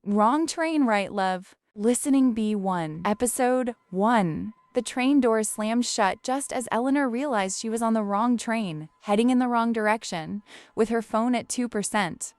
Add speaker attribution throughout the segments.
Speaker 1: Wrong train, right, love? Listening B1. Episode 1. The train doors slammed shut just as Eleanor realized she was on the wrong train, heading in the wrong direction, with her phone at 2%.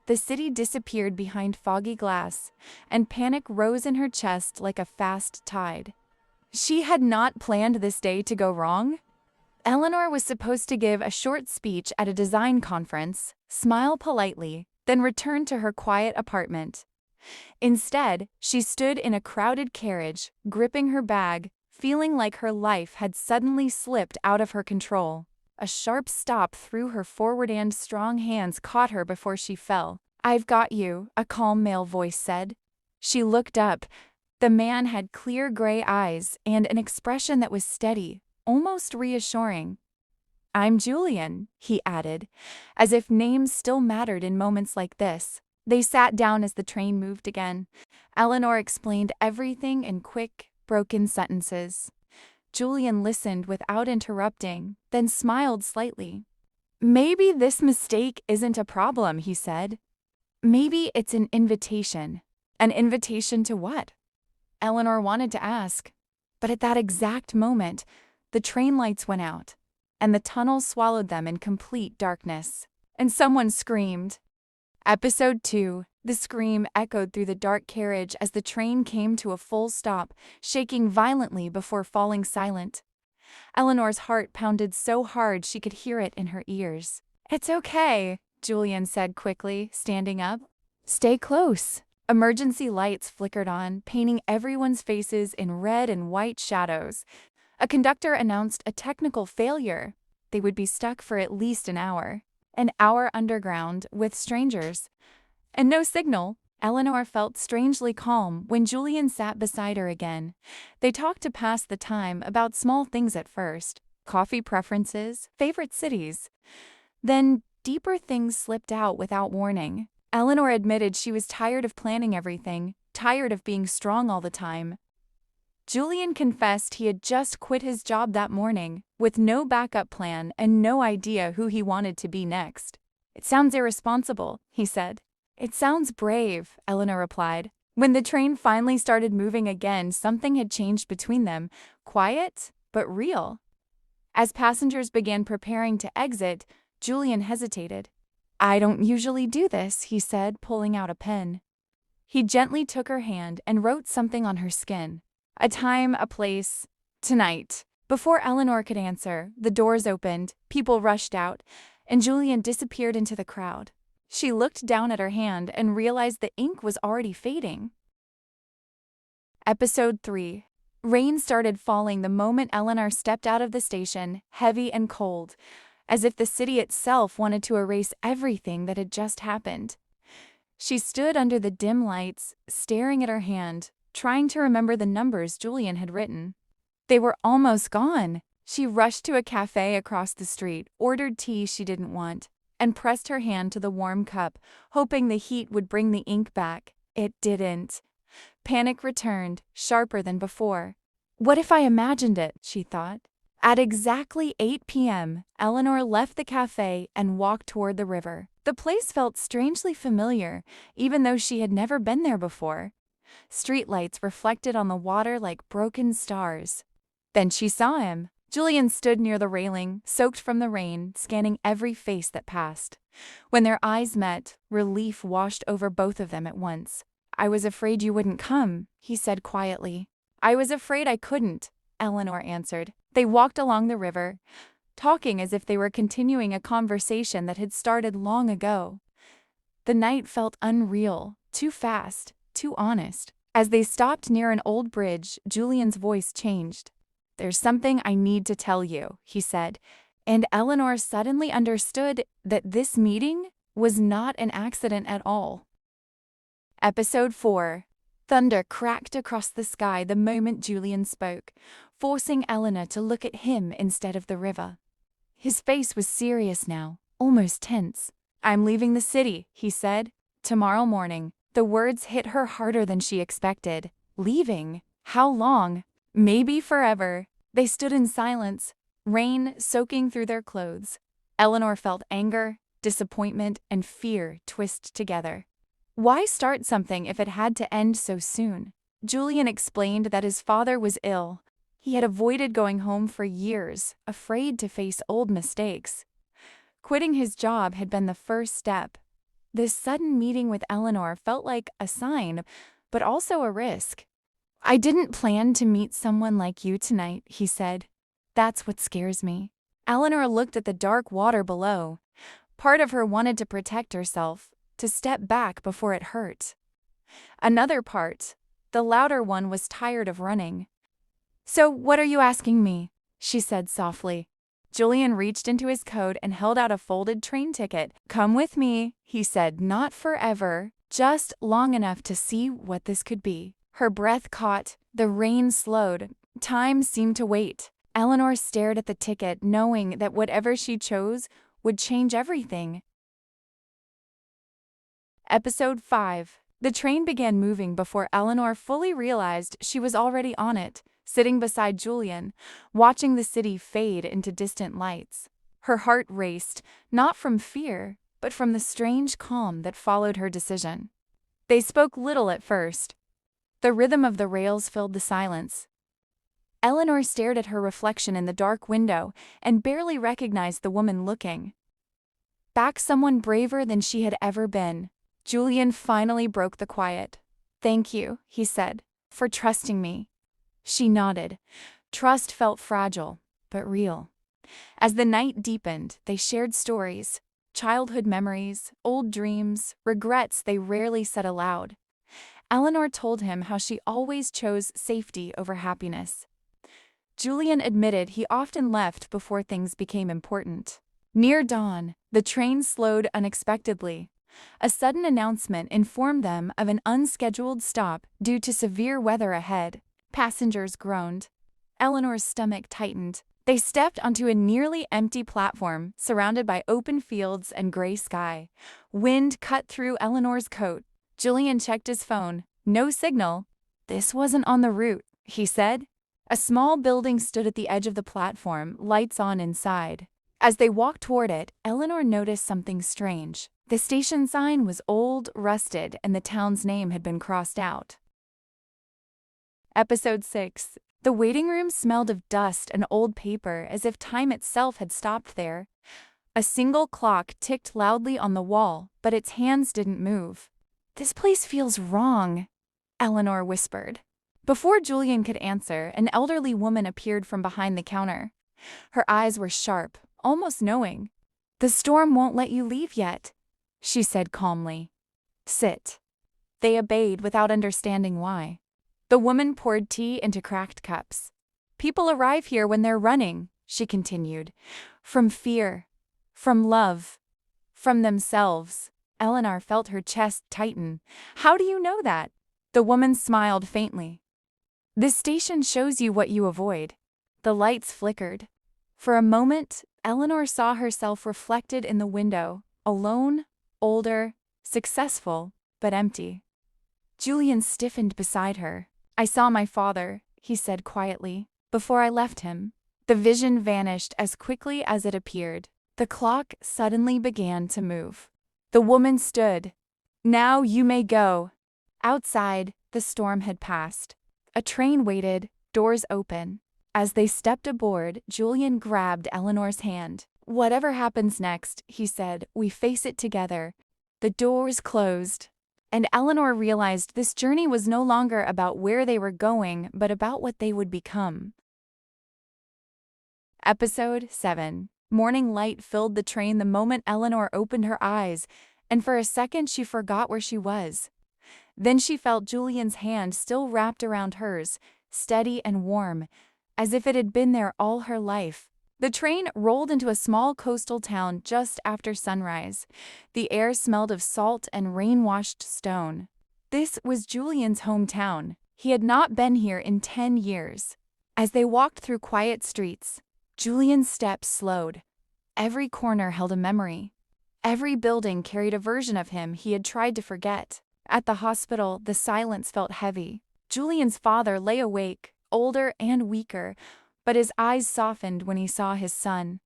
Speaker 1: The city disappeared behind foggy glass, and panic rose in her chest like a fast tide. She had not planned this day to go wrong. Eleanor was supposed to give a short speech at a design conference, smile politely, then return to her quiet apartment. Instead, she stood in a crowded carriage, gripping her bag, feeling like her life had suddenly slipped out of her control. A sharp stop through her forward and strong hands caught her before she fell. "I've got you," a calm male voice said. She looked up. The man had clear gray eyes and an expression that was steady, almost reassuring. "I'm Julian," he added, as if names still mattered in moments like this. They sat down as the train moved again. Eleanor explained everything in quick, broken sentences. Julian listened without interrupting, then smiled slightly. "Maybe this mistake isn't a problem," he said. "Maybe it's an invitation." An invitation to what? Eleanor wanted to ask. But at that exact moment, the train lights went out, and the tunnel swallowed them in complete darkness. And someone screamed. Episode 2. The scream echoed through the dark carriage as the train came to a full stop, shaking violently before falling silent. Eleanor's heart pounded so hard she could hear it in her ears. "It's okay," Julian said quickly, standing up. "Stay close." Emergency lights flickered on, painting everyone's faces in red and white shadows. A conductor announced a technical failure. They would be stuck for at least an hour. An hour underground, with strangers. And no signal. Eleanor felt strangely calm when Julian sat beside her again. They talked to pass the time about small things at first. Coffee preferences, favorite cities. Then deeper things slipped out without warning. Eleanor admitted she was tired of planning everything, tired of being strong all the time. Julian confessed he had just quit his job that morning, with no backup plan and no idea who he wanted to be next. "It sounds irresponsible," he said. "It sounds brave," Eleanor replied. When the train finally started moving again, something had changed between them, quiet but real. As passengers began preparing to exit, Julian hesitated. "I don't usually do this," he said, pulling out a pen. He gently took her hand and wrote something on her skin. A time, a place, tonight. Before Eleanor could answer, the doors opened, people rushed out, and Julian disappeared into the crowd. She looked down at her hand and realized the ink was already fading. Episode 3. Rain started falling the moment Eleanor stepped out of the station, heavy and cold, as if the city itself wanted to erase everything that had just happened. She stood under the dim lights, staring at her hand, trying to remember the numbers Julian had written. They were almost gone. She rushed to a cafe across the street, ordered tea she didn't want, and pressed her hand to the warm cup, hoping the heat would bring the ink back. It didn't. Panic returned, sharper than before. What if I imagined it, she thought. At exactly 8 p.m., Eleanor left the cafe and walked toward the river. The place felt strangely familiar, even though she had never been there before. Streetlights reflected on the water like broken stars. Then she saw him. Julian stood near the railing, soaked from the rain, scanning every face that passed. When their eyes met, relief washed over both of them at once. "I was afraid you wouldn't come," he said quietly. "I was afraid I couldn't," Eleanor answered. They walked along the river, talking as if they were continuing a conversation that had started long ago. The night felt unreal, too fast, too honest. As they stopped near an old bridge, Julian's voice changed. "There's something I need to tell you," he said, and Eleanor suddenly understood that this meeting was not an accident at all. Episode 4. Thunder cracked across the sky the moment Julian spoke, forcing Eleanor to look at him instead of the river. His face was serious now, almost tense. "I'm leaving the city," he said. "Tomorrow morning." The words hit her harder than she expected. Leaving? How long? Maybe forever. They stood in silence, rain soaking through their clothes. Eleanor felt anger, disappointment, and fear twist together. Why start something if it had to end so soon? Julian explained that his father was ill. He had avoided going home for years, afraid to face old mistakes. Quitting his job had been the first step. This sudden meeting with Eleanor felt like a sign, but also a risk. "I didn't plan to meet someone like you tonight," he said. "That's what scares me." Eleanor looked at the dark water below. Part of her wanted to protect herself, to step back before it hurt. Another part, the louder one, was tired of running. "So what are you asking me?" she said softly. Julian reached into his coat and held out a folded train ticket. "Come with me," he said, "not forever, just long enough to see what this could be." Her breath caught, the rain slowed, time seemed to wait. Eleanor stared at the ticket, knowing that whatever she chose would change everything. Episode 5. The train began moving before Eleanor fully realized she was already on it, sitting beside Julian, watching the city fade into distant lights. Her heart raced, not from fear, but from the strange calm that followed her decision. They spoke little at first. The rhythm of the rails filled the silence. Eleanor stared at her reflection in the dark window and barely recognized the woman looking back, someone braver than she had ever been. Julian finally broke the quiet. "Thank you," he said, "for trusting me." She nodded. Trust felt fragile, but real. As the night deepened, they shared stories, childhood memories, old dreams, regrets they rarely said aloud. Eleanor told him how she always chose safety over happiness. Julian admitted he often left before things became important. Near dawn, the train slowed unexpectedly. A sudden announcement informed them of an unscheduled stop due to severe weather ahead. Passengers groaned. Eleanor's stomach tightened. They stepped onto a nearly empty platform, surrounded by open fields and gray sky. Wind cut through Eleanor's coat. Julian checked his phone. No signal. "This wasn't on the route," he said. A small building stood at the edge of the platform, lights on inside. As they walked toward it, Eleanor noticed something strange. The station sign was old, rusted, and the town's name had been crossed out. Episode 6. The waiting room smelled of dust and old paper, as if time itself had stopped there. A single clock ticked loudly on the wall, but its hands didn't move. "This place feels wrong," Eleanor whispered. Before Julian could answer, an elderly woman appeared from behind the counter. Her eyes were sharp, almost knowing. "The storm won't let you leave yet," she said calmly. "Sit." They obeyed without understanding why. The woman poured tea into cracked cups. "People arrive here when they're running," she continued. "From fear, from love, from themselves." Eleanor felt her chest tighten. "How do you know that?" The woman smiled faintly. "This station shows you what you avoid." The lights flickered. For a moment, Eleanor saw herself reflected in the window, alone, older, successful, but empty. Julian stiffened beside her. "I saw my father," he said quietly, "before I left him." The vision vanished as quickly as it appeared. The clock suddenly began to move. The woman stood. "Now you may go." Outside, the storm had passed. A train waited, doors open. As they stepped aboard, Julian grabbed Eleanor's hand. "Whatever happens next," he said, "we face it together." The doors closed, and Eleanor realized this journey was no longer about where they were going, but about what they would become. Episode 7. Morning light filled the train the moment Eleanor opened her eyes, and for a second she forgot where she was. Then she felt Julian's hand still wrapped around hers, steady and warm, as if it had been there all her life. The train rolled into a small coastal town just after sunrise. The air smelled of salt and rain-washed stone. This was Julian's hometown. He had not been here in 10 years. As they walked through quiet streets, Julian's steps slowed. Every corner held a memory. Every building carried a version of him he had tried to forget. At the hospital, the silence felt heavy. Julian's father lay awake, older and weaker, but his eyes softened when he saw his son.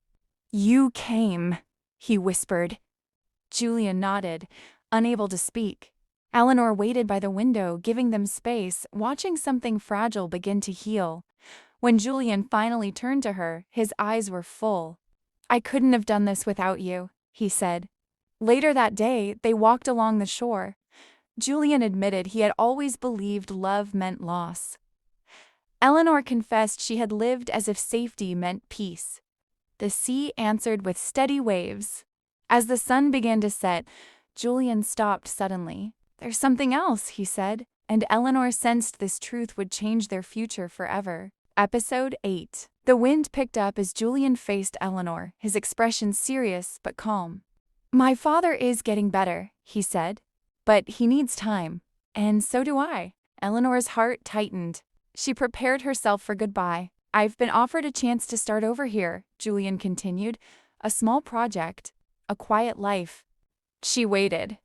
Speaker 1: "You came," he whispered. Julian nodded, unable to speak. Eleanor waited by the window, giving them space, watching something fragile begin to heal. When Julian finally turned to her, his eyes were full. "I couldn't have done this without you," he said. Later that day, they walked along the shore. Julian admitted he had always believed love meant loss. Eleanor confessed she had lived as if safety meant peace. The sea answered with steady waves. As the sun began to set, Julian stopped suddenly. "There's something else," he said, and Eleanor sensed this truth would change their future forever. Episode 8. The wind picked up as Julian faced Eleanor, his expression serious but calm. "My father is getting better," he said, "but he needs time. And so do I." Eleanor's heart tightened. She prepared herself for goodbye. "I've been offered a chance to start over here," Julian continued. "A small project. A quiet life." She waited.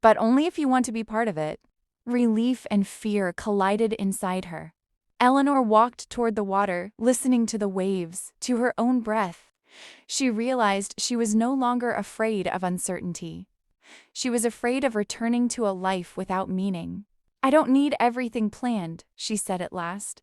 Speaker 1: "But only if you want to be part of it." Relief and fear collided inside her. Eleanor walked toward the water, listening to the waves, to her own breath. She realized she was no longer afraid of uncertainty. She was afraid of returning to a life without meaning. "I don't need everything planned," she said at last.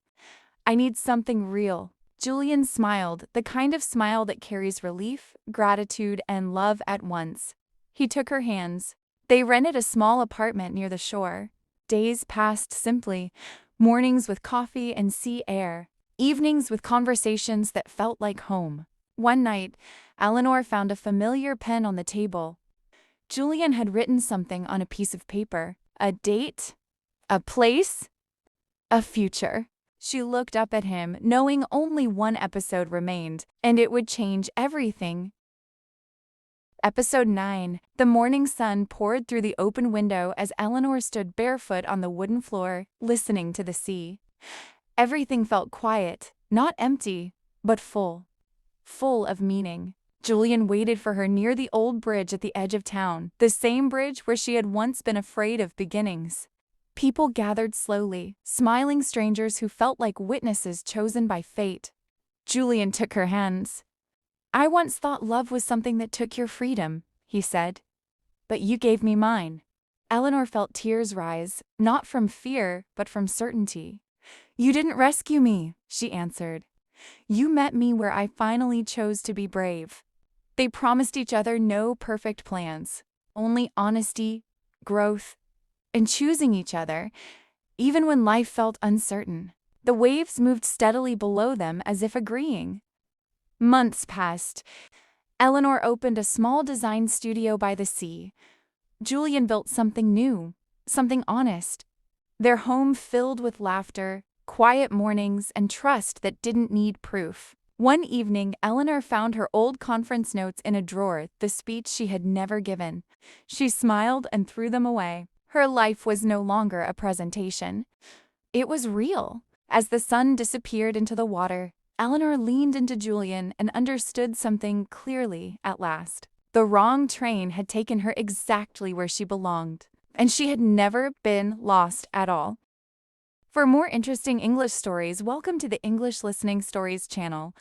Speaker 1: "I need something real." Julian smiled, the kind of smile that carries relief, gratitude, and love at once. He took her hands. They rented a small apartment near the shore. Days passed simply, mornings with coffee and sea air, evenings with conversations that felt like home. One night, Eleanor found a familiar pen on the table. Julian had written something on a piece of paper. A date? A place? A future. She looked up at him, knowing only one episode remained, and it would change everything. Episode 9. The morning sun poured through the open window as Eleanor stood barefoot on the wooden floor, listening to the sea. Everything felt quiet, not empty, but full. Full of meaning. Julian waited for her near the old bridge at the edge of town, the same bridge where she had once been afraid of beginnings. People gathered slowly, smiling strangers who felt like witnesses chosen by fate. Julian took her hands. "I once thought love was something that took your freedom," he said. "But you gave me mine." Eleanor felt tears rise, not from fear, but from certainty. "You didn't rescue me," she answered. "You met me where I finally chose to be brave." They promised each other no perfect plans, only honesty, growth, and choosing each other, even when life felt uncertain. The waves moved steadily below them as if agreeing. Months passed. Eleanor opened a small design studio by the sea. Julian built something new, something honest. Their home filled with laughter, quiet mornings, and trust that didn't need proof. One evening, Eleanor found her old conference notes in a drawer, the speech she had never given. She smiled and threw them away. Her life was no longer a presentation. It was real. As the sun disappeared into the water, Eleanor leaned into Julian and understood something clearly at last. The wrong train had taken her exactly where she belonged, and she had never been lost at all. For more interesting English stories, welcome to the English Listening Stories channel.